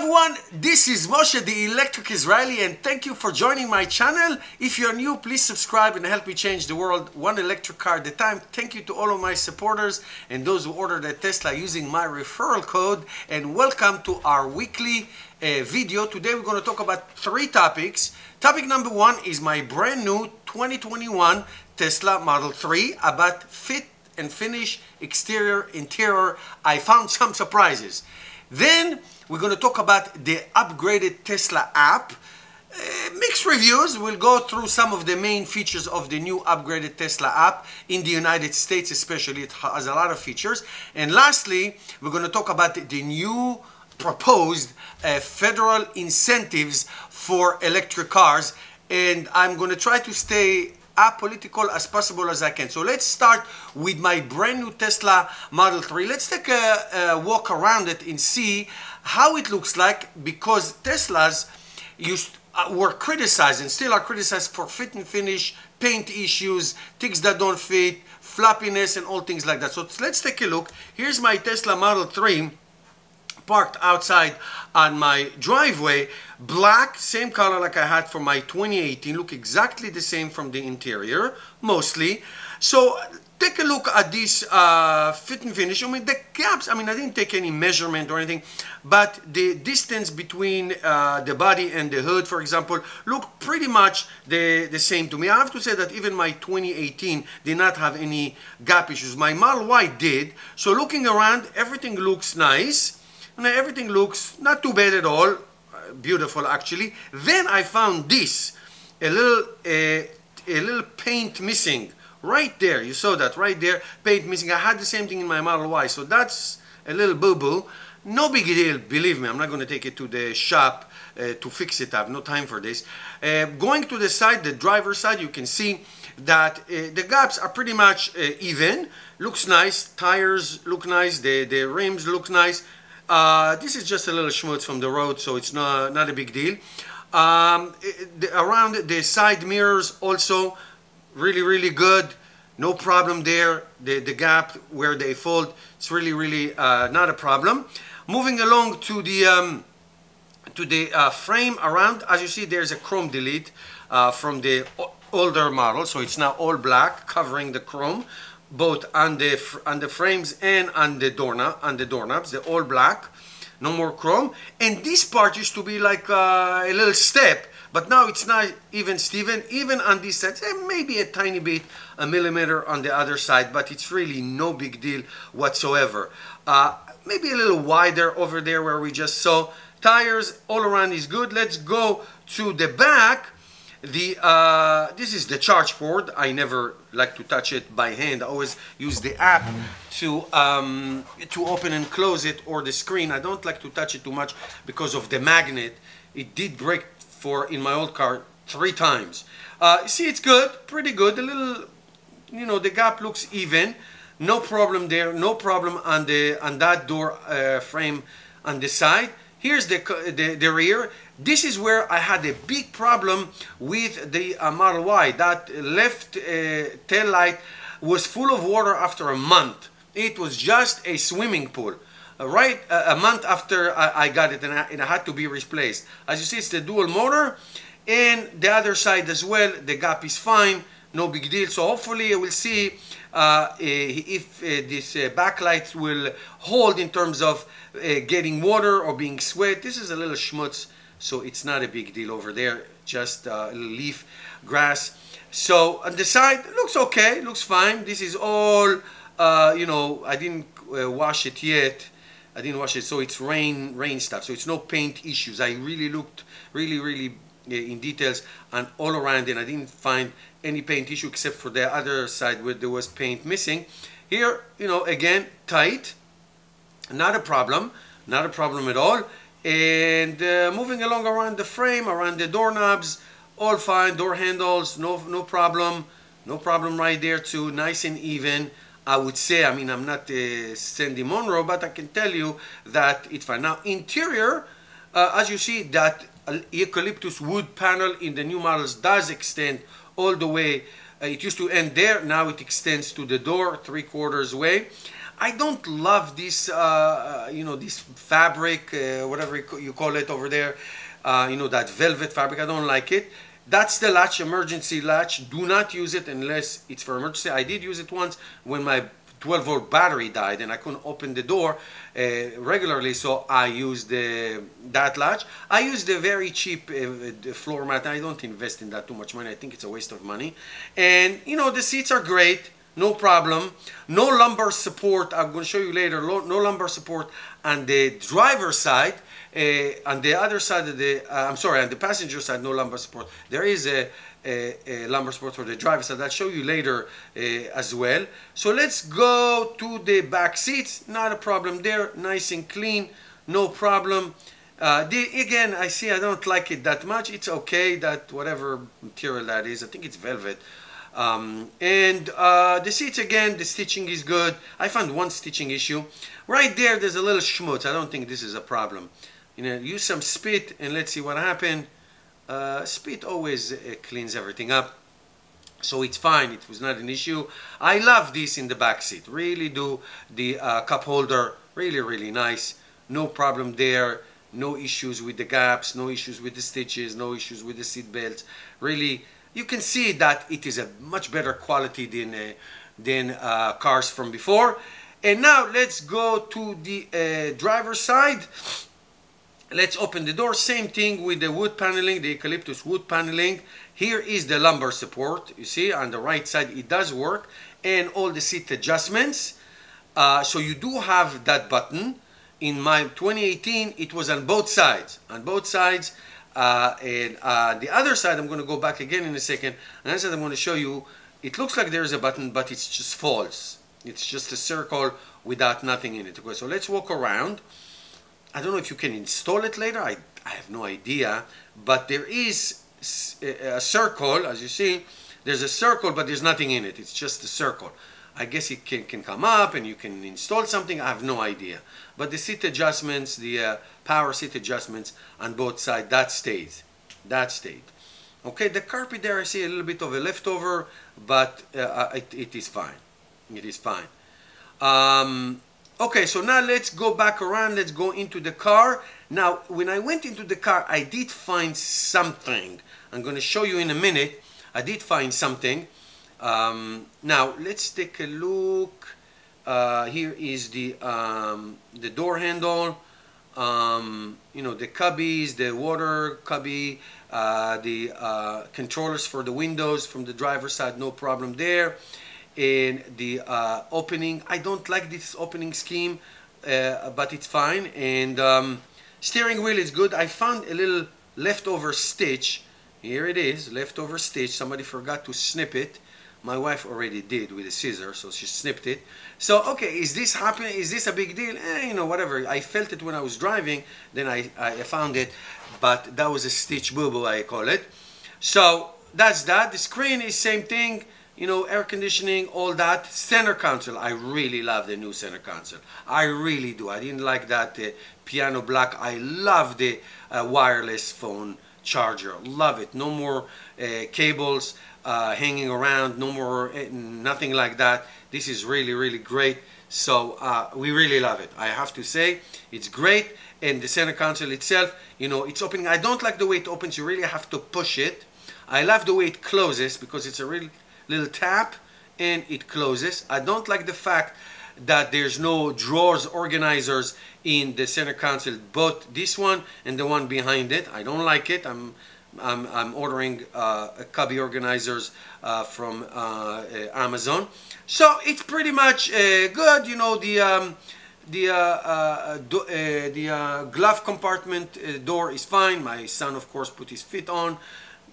everyone, this is Moshe the Electric Israeli, and thank you for joining my channel. If you're new, please subscribe and help me change the world one electric car at a time. Thank you to all of my supporters and those who ordered a Tesla using my referral code, and welcome to our weekly video. Today we're going to talk about three topics. Topic number one is my brand new 2021 Tesla Model 3 about fit and finish, exterior, interior. I found some surprises. Then we're going to talk about the upgraded Tesla app. Mixed reviews. We'll go through some of the main features of the new upgraded Tesla app in the United States especially. It has a lot of features. And lastly, we're going to talk about the new proposed federal incentives for electric cars. And I'm going to try to stay apolitical as possible as I can. So let's start with my brand new Tesla Model 3. Let's take a walk around it and see how it looks like, because Teslas were criticized and still are criticized for fit and finish, paint issues, things that don't fit, floppiness and all things like that. So let's take a look. Here's my Tesla Model 3 parked outside on my driveway. Black, same color like I had for my 2018. Look exactly the same from the interior, mostly. So take a look at this fit and finish. I mean, the gaps, I didn't take any measurement or anything, but the distance between the body and the hood, for example, look pretty much the same to me. I have to say that even my 2018 did not have any gap issues. My Model Y did. So looking around, everything looks nice. And everything looks not too bad at all. Beautiful, actually. Then I found this, a little paint missing right there. You saw that right there, paint missing. I had the same thing in my Model Y, so that's a little boo-boo. No big deal, believe me. I'm not going to take it to the shop to fix it. I have no time for this. Going to the side, the driver's side, you can see that the gaps are pretty much even. Looks nice. Tires look nice. The rims look nice. This is just a little schmutz from the road, so it's not a big deal. Around the side mirrors also really good. No problem there. The gap where they fold, it's really not a problem. Moving along to the frame around, as you see, there's a chrome delete from the older model, so it's now all black, covering the chrome, both on the frames and on the doorknobs. They're all black, no more chrome. And this part used to be like a little step, but now it's not even Steven. Even on this side, maybe a tiny bit, a millimeter on the other side, but it's really no big deal whatsoever. Maybe a little wider over there where we just saw. Tires all around is good. Let's go to the back. This is the charge port. I never like to touch it by hand. I always use the app to open and close it, or the screen. I don't like to touch it too much because of the magnet. It did break in my old car 3 times. See, it's good, pretty good. A little, the gap looks even. No problem there. No problem on that door frame on the side. Here's the rear. This is where I had a big problem with the Model Y. That left tail light was full of water after a month. It was just a swimming pool. Right a month after I got it, and it had to be replaced. As you see, it's the dual motor, and the other side as well. The gap is fine, no big deal. So hopefully we'll see if this backlight will hold in terms of getting water or being sweat. This is a little schmutz, so it's not a big deal over there. Just a little leaf, grass. So on the side, it looks okay, looks fine. This is all, I didn't wash it yet. I didn't wash it, so it's rain stuff. So it's no paint issues. I really looked really in details and all around, and I didn't find any paint issue except for the other side where there was paint missing. Here, again, tight, not a problem at all. And moving along around the frame, around the doorknobs, all fine. Door handles, no problem right there too, nice and even. I would say, I'm not Sandy Monroe, but I can tell you that it's fine. Now, interior, as you see, that eucalyptus wood panel in the new models does extend all the way. It used to end there, now it extends to the door 3/4 way. I don't love this, you know, this fabric, whatever you call it over there, you know, that velvet fabric. I don't like it. That's the latch, emergency latch. Do not use it unless it's for emergency. I did use it once when my 12-volt battery died and I couldn't open the door regularly, so I used that latch. I used the very cheap floor mat. I don't invest in that too much money. I think it's a waste of money. And you know, the seats are great, no problem. No lumbar support. I'm going to show you later. No lumbar support on the driver's side. On the other side of the, I'm sorry, on the passenger side, no lumbar support. There is a lumbar support for the driver side. I'll show you later as well. So let's go to the back seats. Not a problem there. Nice and clean. No problem. Again, I see I don't like it that much. It's okay, that whatever material that is. I think it's velvet. The seats, again, the stitching is good. I found one stitching issue. Right there, there's a little schmutz. I don't think this is a problem. You know, use some spit and let's see what happened. Spit always cleans everything up, so it's fine. It was not an issue. I love this in the back seat, really do. The cup holder, really nice. No problem there. No issues with the gaps, no issues with the stitches, no issues with the seat belts. Really, you can see that it is a much better quality than cars from before. And now let's go to the driver's side. Let's open the door. Same thing with the wood paneling, the eucalyptus wood paneling. Here is the lumbar support. You see, on the right side, it does work. And all the seat adjustments. So you do have that button. In my 2018, it was on both sides. On both sides. The other side, I'm going to go back again in a second. On the other side, I'm going to show you. It looks like there's a button, but it's just false. It's just a circle without nothing in it. Okay, so let's walk around. I don't know if you can install it later. I have no idea. But there is a circle, as you see. There's a circle, but there's nothing in it. It's just a circle. I guess it can come up and you can install something. I have no idea. But the seat adjustments, the power seat adjustments on both sides, that stays. That stayed. Okay, the carpet there, I see a little bit of a leftover, but it is fine. It is fine. Okay, so now let's go back around. Let's go into the car. Now, when I went into the car, I did find something. I'm going to show you in a minute. I did find something. Now, let's take a look. Here is the door handle. You know, the cubbies, the water cubby, the controllers for the windows from the driver's side, no problem there. And the opening, I don't like this opening scheme, but it's fine. And steering wheel is good. I found a little leftover stitch. Here it is, leftover stitch. Somebody forgot to snip it. My wife already did with a scissor, so she snipped it. So, okay, is this happening? Is this a big deal? You know, whatever. I felt it when I was driving, then I found it, but that was a stitch boo-boo, I call it. So, that's that. The screen is same thing. You know, air conditioning, all that. Center console, I really love the new center console. I really do. I didn't like that piano black. I love the wireless phone charger. Love it. No more cables hanging around. No more, nothing like that. This is really great. So we really love it. I have to say, it's great. And the center console itself, you know, it's opening. I don't like the way it opens. You really have to push it. I love the way it closes because it's a real little tap and it closes. I don't like the fact that there's no drawers organizers in the center console, both this one and the one behind it. I don't like it. I'm ordering cubby organizers from Amazon. So it's pretty much good. You know, the glove compartment door is fine. My son, of course, put his feet on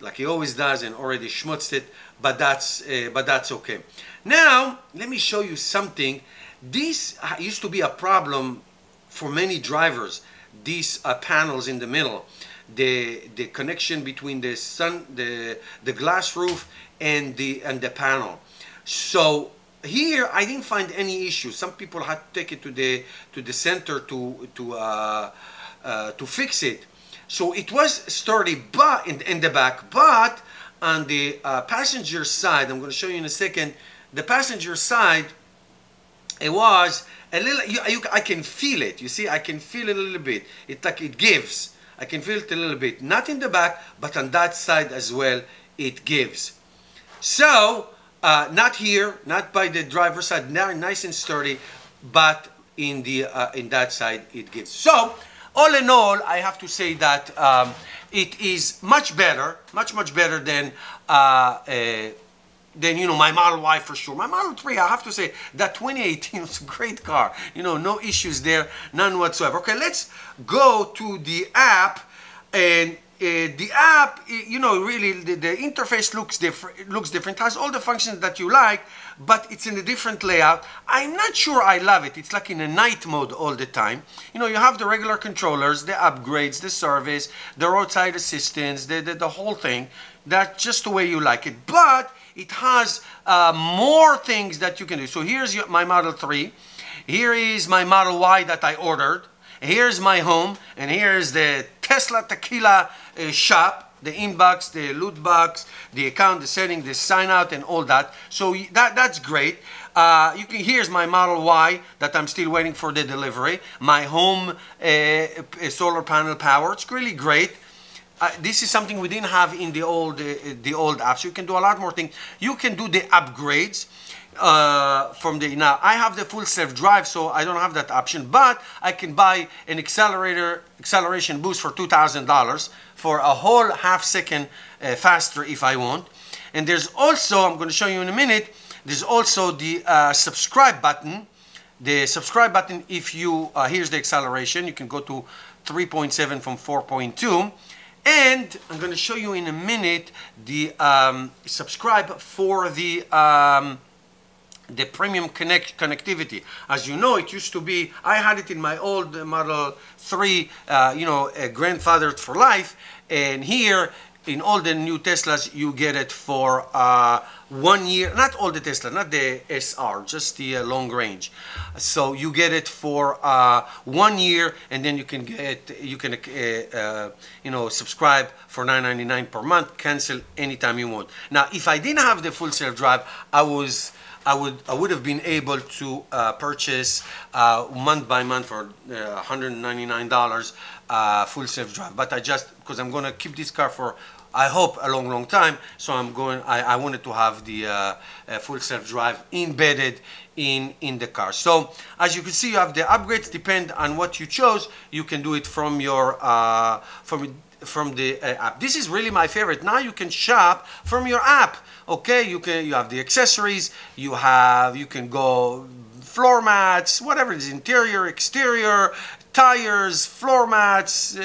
like he always does and already schmutzed it, but that's okay. Now let me show you something. This used to be a problem for many drivers. These panels in the middle, the connection between the glass roof and the panel. So here I didn't find any issue. Some people had to take it to the center to fix it. So it was sturdy, but in the back, but on the passenger side, I'm going to show you in a second, the passenger side, it was a little, I can feel it, you see, I can feel it a little bit. It's like it gives. I can feel it a little bit, not in the back, but on that side as well, it gives. So, not here, not by the driver's side, nice and sturdy, but in that side it gives. So, all in all, I have to say that it is much better, much better than you know, my Model Y for sure. My Model 3, I have to say, that 2018 was a great car. You know, no issues there, none whatsoever. Okay, let's go to the app. And the app, you know, really, the interface looks different. It has all the functions that you like, but it's in a different layout. I'm not sure I love it. It's like in a night mode all the time. You know, you have the regular controllers, the upgrades, the service, the roadside assistance, the whole thing. That's just the way you like it. But it has more things that you can do. So here's my Model 3. Here is my Model Y that I ordered. Here's my home. And here's the Tesla Tequila shop. The inbox, the loot box, the account, the setting, the sign out, and all that. So that's great. Here's my Model Y that I'm still waiting for the delivery. My home solar panel power. It's really great. This is something we didn't have in the old app. So you can do a lot more things. You can do the upgrades now. I have the full self-drive, so I don't have that option. But I can buy an acceleration boost for $2,000 for a whole half second faster if I want. And there's also, I'm going to show you in a minute, there's also the subscribe button. The subscribe button, if you, here's the acceleration. You can go to 3.7 from 4.2. And I'm going to show you in a minute the subscribe for the premium connectivity. As you know, it used to be, I had it in my old Model 3, you know, grandfathered for life. And here, in all the new Teslas, you get it for 1 year. Not all the Tesla, not the SR, just the long range. So you get it for 1 year, and then you can you know, subscribe for $9.99 per month, cancel anytime you want. Now, if I didn't have the full self-drive, I would have been able to purchase month by month for $199 full self-drive. But because I'm going to keep this car for, I hope, a long time, so I wanted to have the full self-drive embedded in the car. So as you can see, you have the upgrades. Depend on what you chose. You can do it from your from the app. This is really my favorite. Now you can shop from your app. Okay, you have the accessories. You can go floor mats, whatever it is, interior, exterior, tires, floor mats,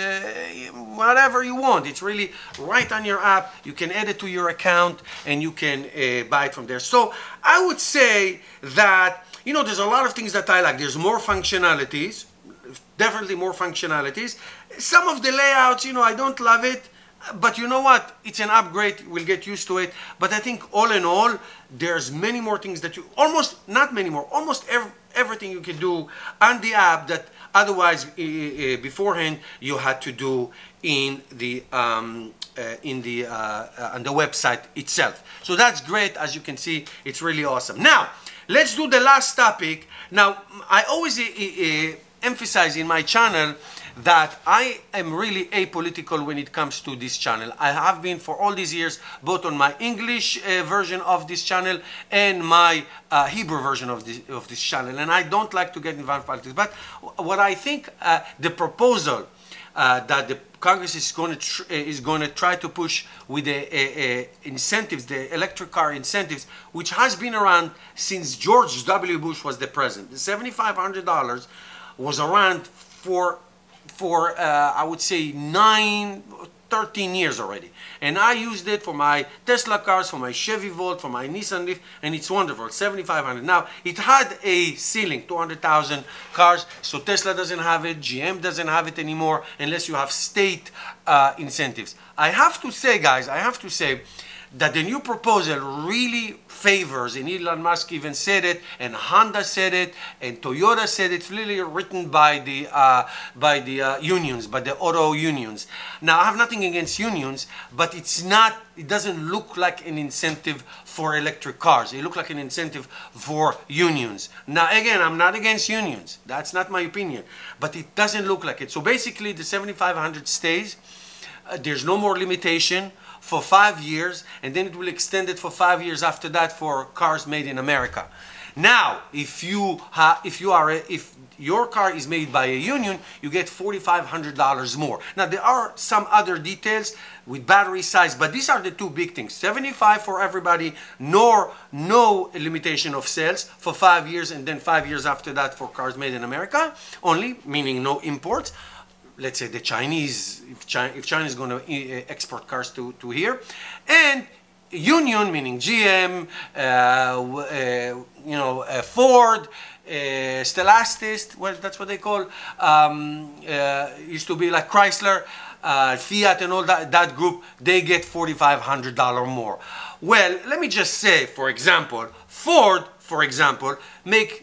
whatever you want. It's really right on your app. You can add it to your account and you can buy it from there. So I would say that, you know, there's a lot of things that I like. There's more functionalities, definitely more functionalities. Some of the layouts, you know, I don't love it. But you know what? It's an upgrade. We'll get used to it. But I think all in all, there's many more things that you, not many more, almost everything you can do on the app that otherwise beforehand you had to do on the website itself. So that's great. As you can see, it's really awesome. Now, let's do the last topic. Now, I always emphasize in my channel that I am really apolitical when it comes to this channel. I have been for all these years, both on my English version of this channel and my Hebrew version of this channel. And I don't like to get involved in politics. But what I think the proposal that the Congress is going to try to push with the incentives, the electric car incentives, which has been around since George W. Bush was the president. The $7,500 was around for I would say 13 years already. And I used it for my Tesla cars, for my Chevy Volt, for my Nissan Leaf, and it's wonderful, $7,500. Now, it had a ceiling, 200,000 cars, so Tesla doesn't have it, GM doesn't have it anymore, unless you have state incentives. I have to say, guys, that the new proposal really favors, and Elon Musk even said it, and Honda said it, and Toyota said it's really written by the unions, by the auto unions. Now, I have nothing against unions, but it doesn't look like an incentive for electric cars. It looks like an incentive for unions. Now, again, I'm not against unions. That's not my opinion, but it doesn't look like it. So basically, the 7,500 stays. There's no more limitation for 5 years, and then it will extend it for 5 years after that for cars made in America. Now, if your car is made by a union, you get $4,500 more. Now, there are some other details with battery size, but these are the two big things. 75 for everybody, no limitation of sales for 5 years, and then 5 years after that for cars made in America only, meaning no imports. Let's say the Chinese, if China is going to export cars to here, and union, meaning GM, Ford, Stellantis, well, that's what they call, used to be like Chrysler, Fiat and all that group, they get $4,500 more. Well, let me just say, for example, Ford, for example,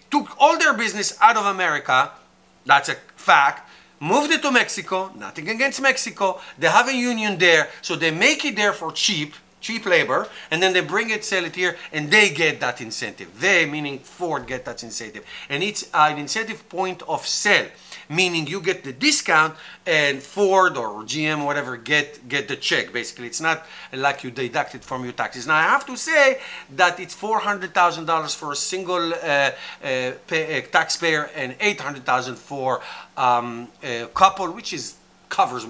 took all their business out of America, that's a fact, moved it to Mexico, nothing against Mexico, they have a union there, so they make it there for cheap labor, and then they bring it, sell it here, and they get that incentive. They, meaning Ford, get that incentive. And it's an incentive point of sale, meaning you get the discount and Ford or GM, whatever, get the check, basically. It's not like you deduct it from your taxes. Now, I have to say that it's $400,000 for a single taxpayer and $800,000 for a couple, which covers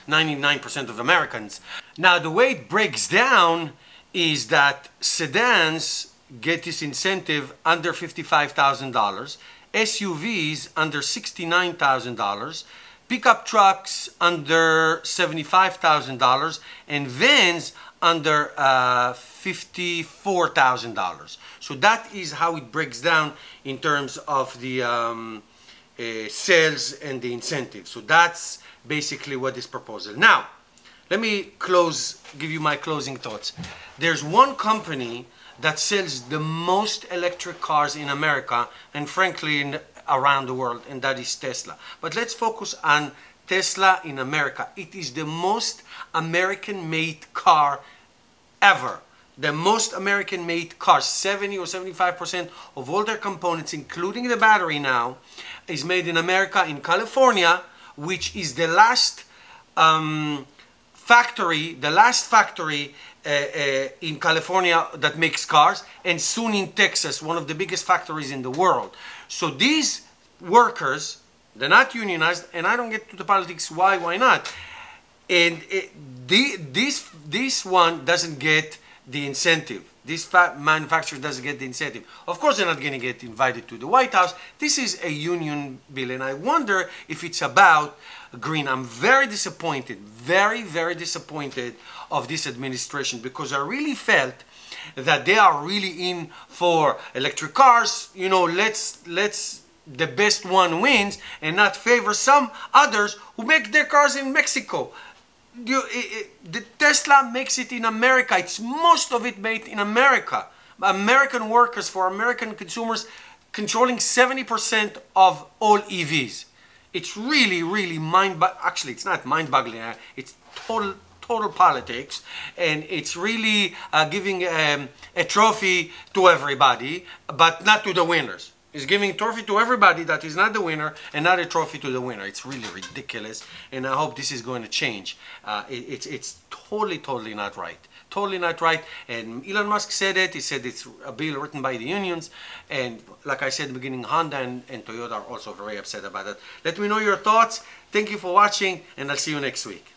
99% of Americans. Now, the way it breaks down is that sedans get this incentive under $55,000, SUVs under $69,000, pickup trucks under $75,000, and vans under $54,000. So that is how it breaks down in terms of the sales and the incentive. So that's basically what this proposal. Now, let me give you my closing thoughts. There's one company that sells the most electric cars in America and frankly around the world, and that is Tesla. But let's focus on Tesla in America. It is the most American-made car ever. The most American-made cars, 70 or 75% of all their components, including the battery now, is made in America, in California, which is the last factory in California that makes cars, and soon in Texas, one of the biggest factories in the world. So these workers, they're not unionized, and I don't get to the politics why not. And this one doesn't get the incentive. This manufacturer doesn't get the incentive. Of course, they're not going to get invited to the White House. This is a union bill, and I wonder if it's about green. I'm very disappointed, very, very disappointed of this administration, because I really felt that they are really in for electric cars. You know, the best one wins, and not favor some others who make their cars in Mexico. The Tesla makes it in America. It's most of it made in America. American workers for American consumers controlling 70% of all EVs. It's really, really actually, it's not mind-boggling. It's total politics, and it's really giving a trophy to everybody, but not to the winners. It's giving a trophy to everybody that is not the winner, and not a trophy to the winner. It's really ridiculous, and I hope this is going to change. It's totally not right. Totally not right. And Elon Musk said it. He said it's a bill written by the unions, and like I said in the beginning, Honda and Toyota are also very upset about it. Let me know your thoughts. Thank you for watching, and I'll see you next week.